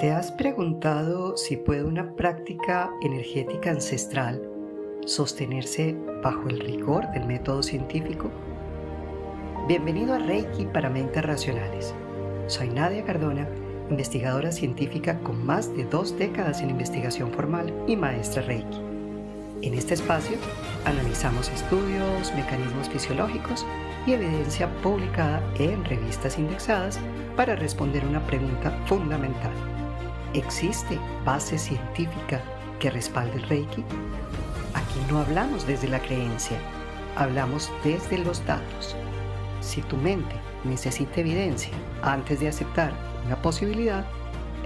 ¿Te has preguntado si puede una práctica energética ancestral sostenerse bajo el rigor del método científico? Bienvenido a Reiki para Mentes Racionales. Soy Nadia Cardona, investigadora científica con más de 2 décadas en investigación formal y maestra Reiki. En este espacio analizamos estudios, mecanismos fisiológicos y evidencia publicada en revistas indexadas para responder una pregunta fundamental. ¿Existe base científica que respalde el Reiki? Aquí no hablamos desde la creencia, hablamos desde los datos. Si tu mente necesita evidencia antes de aceptar una posibilidad,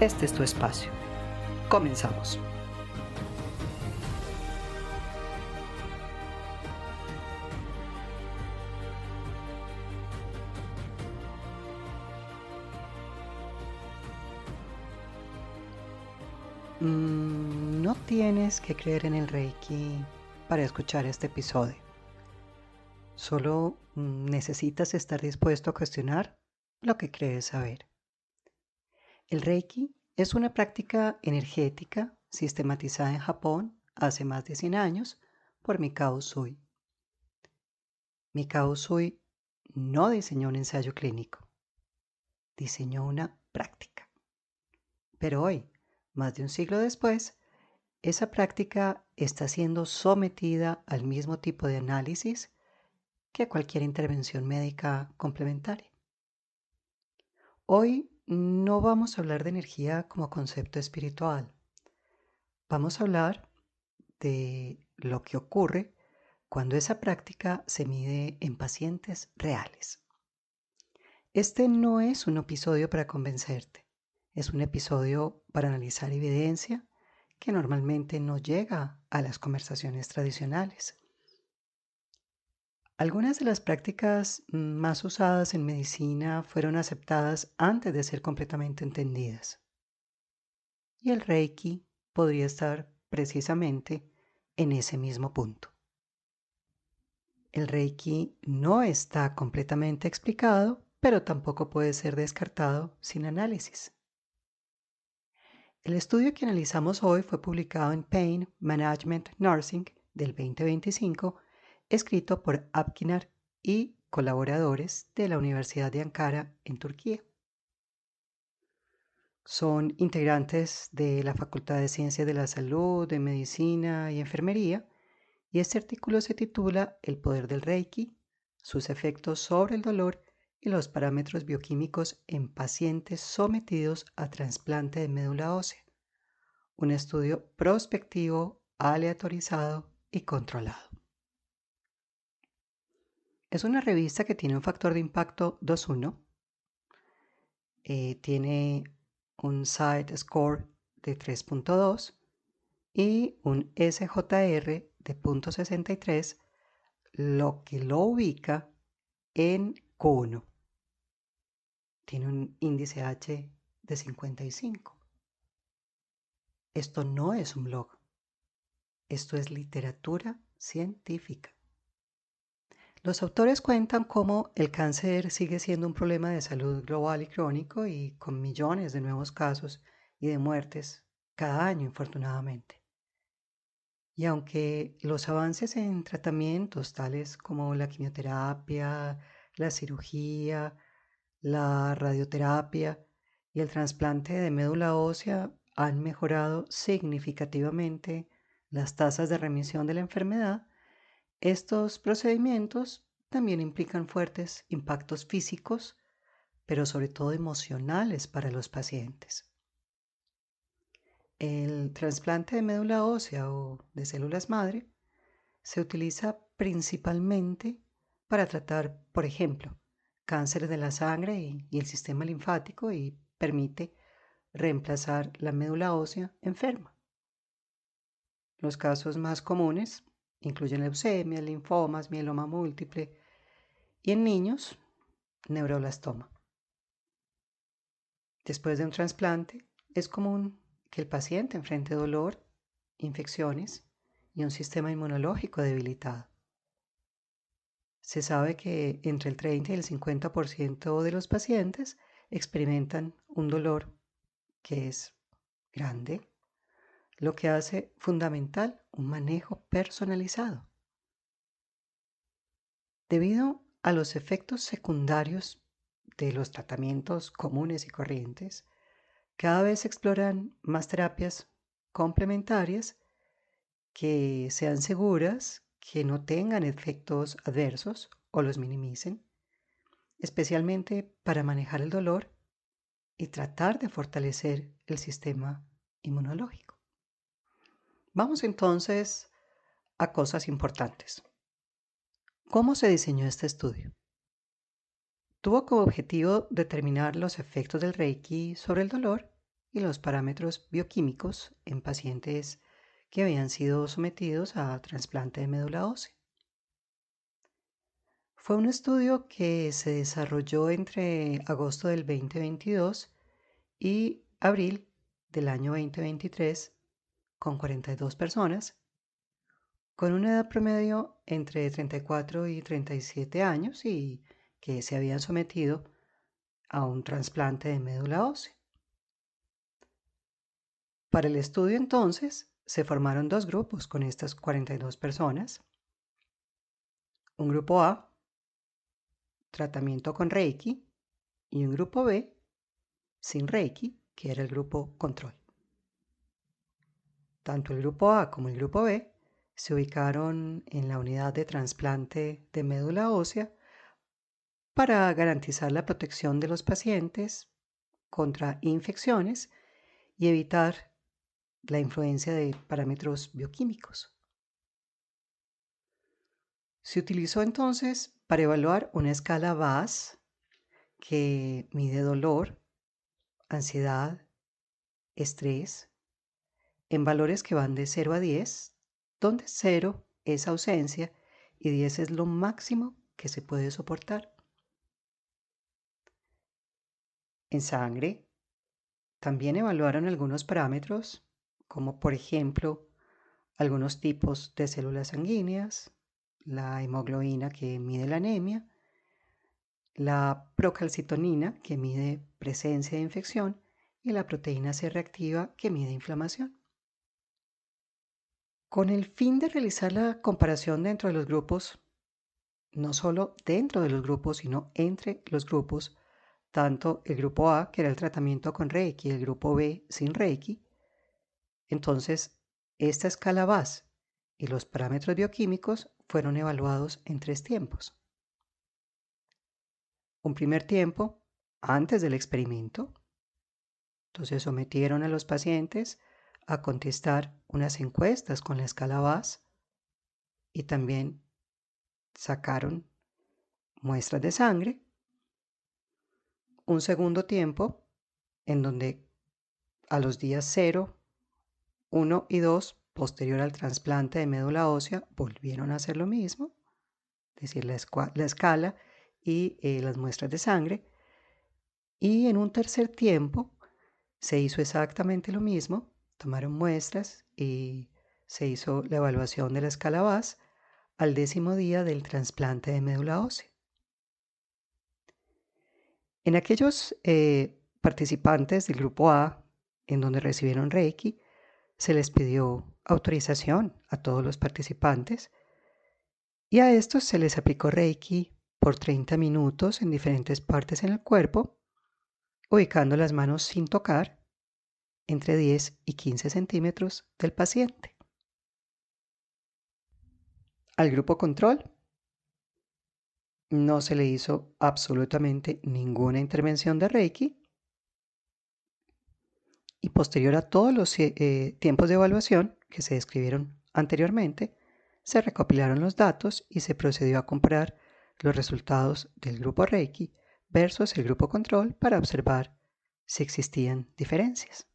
este es tu espacio. Comenzamos. No tienes que creer en el Reiki para escuchar este episodio. Solo necesitas estar dispuesto a cuestionar lo que crees saber. El Reiki es una práctica energética sistematizada en Japón hace más de 100 años por Mikao Usui. Mikao Usui no diseñó un ensayo clínico, diseñó una práctica. Pero hoy, más de un siglo después, esa práctica está siendo sometida al mismo tipo de análisis que cualquier intervención médica complementaria. Hoy no vamos a hablar de energía como concepto espiritual. Vamos a hablar de lo que ocurre cuando esa práctica se mide en pacientes reales. Este no es un episodio para convencerte, es un episodio para analizar evidencia que normalmente no llega a las conversaciones tradicionales. Algunas de las prácticas más usadas en medicina fueron aceptadas antes de ser completamente entendidas. Y el Reiki podría estar precisamente en ese mismo punto. El Reiki no está completamente explicado, pero tampoco puede ser descartado sin análisis. El estudio que analizamos hoy fue publicado en Pain Management Nursing del 2025, escrito por Apkinar y colaboradores de la Universidad de Ankara en Turquía. Son integrantes de la Facultad de Ciencias de la Salud, de Medicina y Enfermería, y este artículo se titula El poder del Reiki, sus efectos sobre el dolor y los parámetros bioquímicos en pacientes sometidos a trasplante de médula ósea. Un estudio prospectivo, aleatorizado y controlado. Es una revista que tiene un factor de impacto 2.1. Tiene un site score de 3.2 y un SJR de 0.63, lo que lo ubica en Q1. Tiene un índice H de 55. Esto no es un blog. Esto es literatura científica. Los autores cuentan cómo el cáncer sigue siendo un problema de salud global y crónico y con millones de nuevos casos y de muertes cada año, infortunadamente. Y aunque los avances en tratamientos tales como la quimioterapia, la cirugía, la radioterapia y el trasplante de médula ósea han mejorado significativamente las tasas de remisión de la enfermedad, estos procedimientos también implican fuertes impactos físicos, pero sobre todo emocionales para los pacientes. El trasplante de médula ósea o de células madre se utiliza principalmente para tratar, por ejemplo, cánceres de la sangre y el sistema linfático y permite reemplazar la médula ósea enferma. Los casos más comunes incluyen leucemia, linfomas, mieloma múltiple y en niños, neuroblastoma. Después de un trasplante, es común que el paciente enfrente dolor, infecciones y un sistema inmunológico debilitado. Se sabe que entre el 30 y el 50% de los pacientes experimentan un dolor que es grande, lo que hace fundamental un manejo personalizado. Debido a los efectos secundarios de los tratamientos comunes y corrientes, cada vez se exploran más terapias complementarias que sean seguras, que no tengan efectos adversos o los minimicen, especialmente para manejar el dolor y tratar de fortalecer el sistema inmunológico. Vamos entonces a cosas importantes. ¿Cómo se diseñó este estudio? Tuvo como objetivo determinar los efectos del Reiki sobre el dolor y los parámetros bioquímicos en pacientes que habían sido sometidos a trasplante de médula ósea. Fue un estudio que se desarrolló entre agosto del 2022 y abril del año 2023 con 42 personas, con una edad promedio entre 34 y 37 años y que se habían sometido a un trasplante de médula ósea. Para el estudio entonces se formaron dos grupos con estas 42 personas. Un grupo A, tratamiento con Reiki, y un grupo B, sin Reiki, que era el grupo control. Tanto el grupo A como el grupo B se ubicaron en la unidad de trasplante de médula ósea para garantizar la protección de los pacientes contra infecciones y evitar la influencia de parámetros bioquímicos. Se utilizó entonces para evaluar una escala VAS que mide dolor, ansiedad, estrés, en valores que van de 0 a 10, donde 0 es ausencia y 10 es lo máximo que se puede soportar. En sangre, también evaluaron algunos parámetros, como por ejemplo algunos tipos de células sanguíneas, la hemoglobina que mide la anemia, la procalcitonina que mide presencia de infección y la proteína C reactiva que mide inflamación. Con el fin de realizar la comparación dentro de los grupos, no solo dentro de los grupos, sino entre los grupos, tanto el grupo A, que era el tratamiento con Reiki, y el grupo B sin Reiki, entonces esta escala VAS y los parámetros bioquímicos fueron evaluados en 3 tiempos. Un primer tiempo antes del experimento, entonces sometieron a los pacientes a contestar unas encuestas con la escala VAS y también sacaron muestras de sangre. Un segundo tiempo en donde a los días 0, 1 y 2, posterior al trasplante de médula ósea, volvieron a hacer lo mismo, es decir, la escala y las muestras de sangre. Y en un tercer tiempo se hizo exactamente lo mismo, tomaron muestras y se hizo la evaluación de la escala VAS al 10º día del trasplante de médula ósea. En aquellos participantes del grupo A, en donde recibieron Reiki, se les pidió autorización a todos los participantes y a estos se les aplicó Reiki por 30 minutos en diferentes partes en el cuerpo, ubicando las manos sin tocar entre 10 y 15 centímetros del paciente. Al grupo control no se le hizo absolutamente ninguna intervención de Reiki y posterior a todos los tiempos de evaluación que se describieron anteriormente, se recopilaron los datos y se procedió a comparar los resultados del grupo Reiki versus el grupo control para observar si existían diferencias.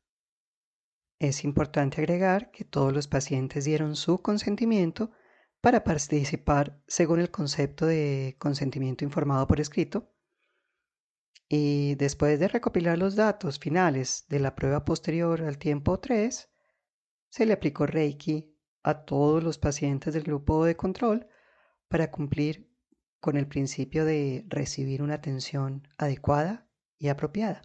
Es importante agregar que todos los pacientes dieron su consentimiento para participar según el concepto de consentimiento informado por escrito. Y después de recopilar los datos finales de la prueba posterior al tiempo 3, se le aplicó Reiki a todos los pacientes del grupo de control para cumplir con el principio de recibir una atención adecuada y apropiada.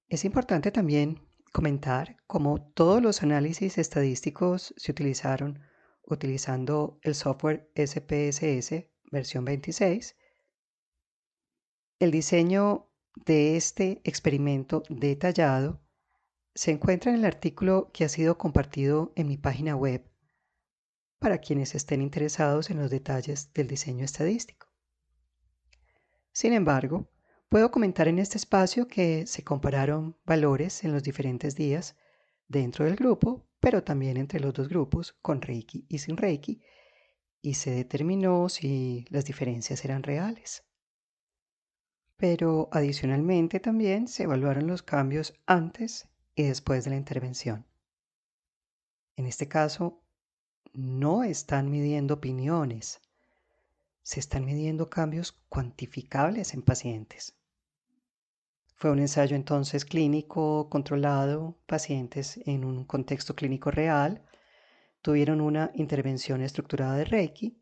Es importante también comentar cómo todos los análisis estadísticos se utilizaron utilizando el software SPSS versión 26. El diseño de este experimento detallado se encuentra en el artículo que ha sido compartido en mi página web para quienes estén interesados en los detalles del diseño estadístico. Sin embargo, puedo comentar en este espacio que se compararon valores en los diferentes días dentro del grupo, pero también entre los dos grupos, con Reiki y sin Reiki, y se determinó si las diferencias eran reales. Pero adicionalmente también se evaluaron los cambios antes y después de la intervención. En este caso, no están midiendo opiniones, se están midiendo cambios cuantificables en pacientes. Fue un ensayo entonces clínico controlado, pacientes en un contexto clínico real, tuvieron una intervención estructurada de Reiki,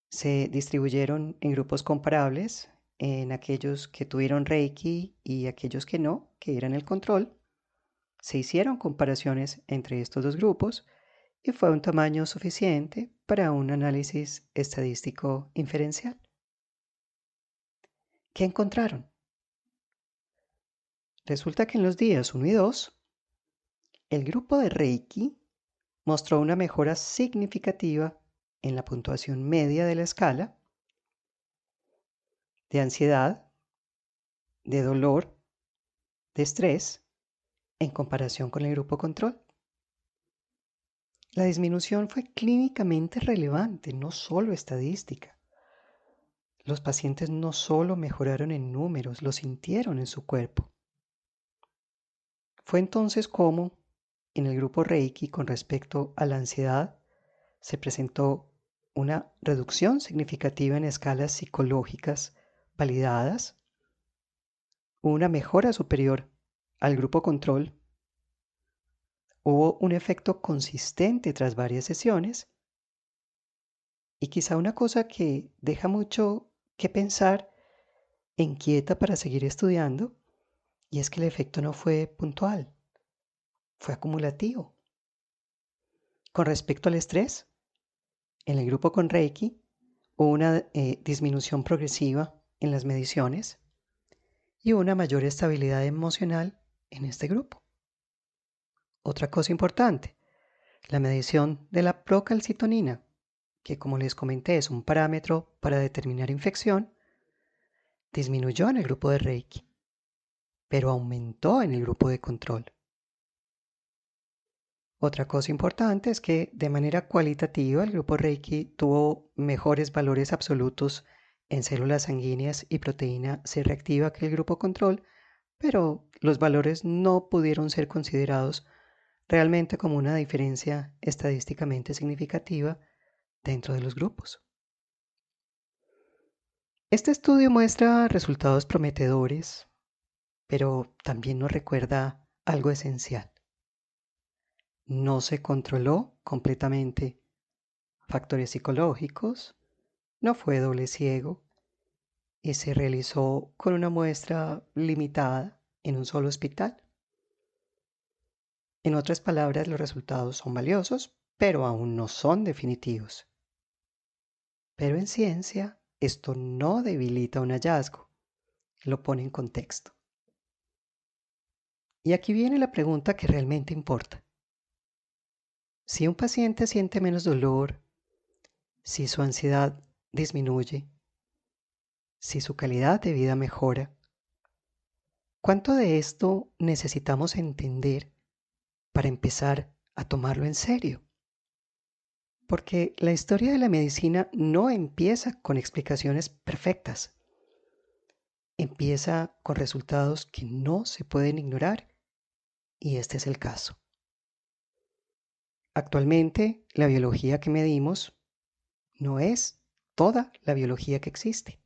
se distribuyeron en grupos comparables, en aquellos que tuvieron Reiki y aquellos que no, que eran el control. Se hicieron comparaciones entre estos dos grupos y fue un tamaño suficiente para un análisis estadístico inferencial. ¿Qué encontraron? Resulta que en los días 1 y 2, el grupo de Reiki mostró una mejora significativa en la puntuación media de la escala de ansiedad, de dolor, de estrés, en comparación con el grupo control. La disminución fue clínicamente relevante, no solo estadística. Los pacientes no solo mejoraron en números, lo sintieron en su cuerpo. Fue entonces como, en el grupo Reiki con respecto a la ansiedad, se presentó una reducción significativa en escalas psicológicas validadas, una mejora superior al grupo control, hubo un efecto consistente tras varias sesiones y quizá una cosa que deja mucho que pensar e inquieta para seguir estudiando, y es que el efecto no fue puntual, fue acumulativo. Con respecto al estrés, en el grupo con Reiki hubo una disminución progresiva en las mediciones y una mayor estabilidad emocional en este grupo. Otra cosa importante, la medición de la procalcitonina, que como les comenté es un parámetro para determinar infección, disminuyó en el grupo de Reiki, pero aumentó en el grupo de control. Otra cosa importante es que de manera cualitativa el grupo Reiki tuvo mejores valores absolutos en células sanguíneas y proteína C reactiva que el grupo control, pero los valores no pudieron ser considerados realmente como una diferencia estadísticamente significativa dentro de los grupos. Este estudio muestra resultados prometedores, pero también nos recuerda algo esencial. No se controló completamente factores psicológicos, no fue doble ciego y se realizó con una muestra limitada en un solo hospital. En otras palabras, los resultados son valiosos, pero aún no son definitivos. Pero en ciencia, esto no debilita un hallazgo, lo pone en contexto. Y aquí viene la pregunta que realmente importa. Si un paciente siente menos dolor, si su ansiedad disminuye, si su calidad de vida mejora, ¿cuánto de esto necesitamos entender para empezar a tomarlo en serio? Porque la historia de la medicina no empieza con explicaciones perfectas. Empieza con resultados que no se pueden ignorar, y este es el caso. Actualmente, la biología que medimos no es toda la biología que existe.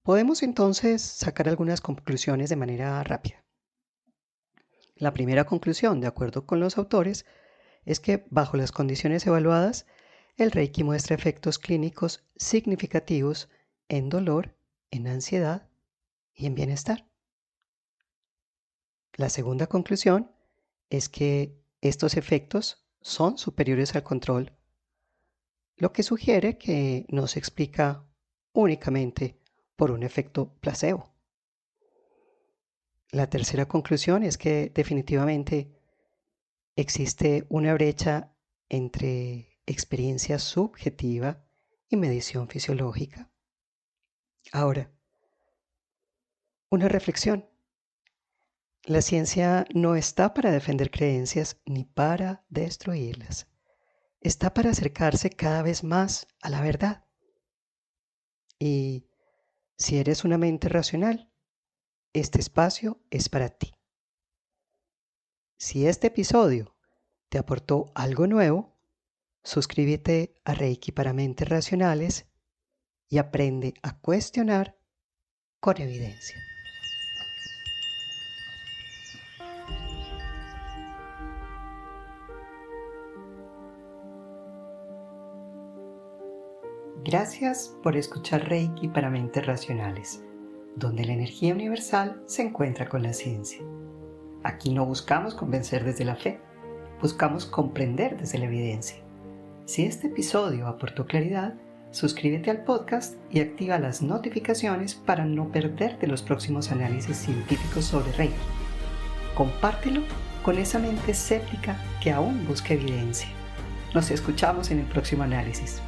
Podemos entonces sacar algunas conclusiones de manera rápida. La primera conclusión, de acuerdo con los autores, es que bajo las condiciones evaluadas, el Reiki muestra efectos clínicos significativos en dolor, en ansiedad y en bienestar. La segunda conclusión es que estos efectos son superiores al control, lo que sugiere que no se explica únicamente por un efecto placebo. La tercera conclusión es que definitivamente existe una brecha entre experiencia subjetiva y medición fisiológica. Ahora, una reflexión. La ciencia no está para defender creencias ni para destruirlas. Está para acercarse cada vez más a la verdad. Y si eres una mente racional, este espacio es para ti. Si este episodio te aportó algo nuevo, suscríbete a Reiki para Mentes Racionales y aprende a cuestionar con evidencia. Gracias por escuchar Reiki para Mentes Racionales, donde la energía universal se encuentra con la ciencia. Aquí no buscamos convencer desde la fe, buscamos comprender desde la evidencia. Si este episodio aportó claridad, suscríbete al podcast y activa las notificaciones para no perderte los próximos análisis científicos sobre Reiki. Compártelo con esa mente escéptica que aún busca evidencia. Nos escuchamos en el próximo análisis.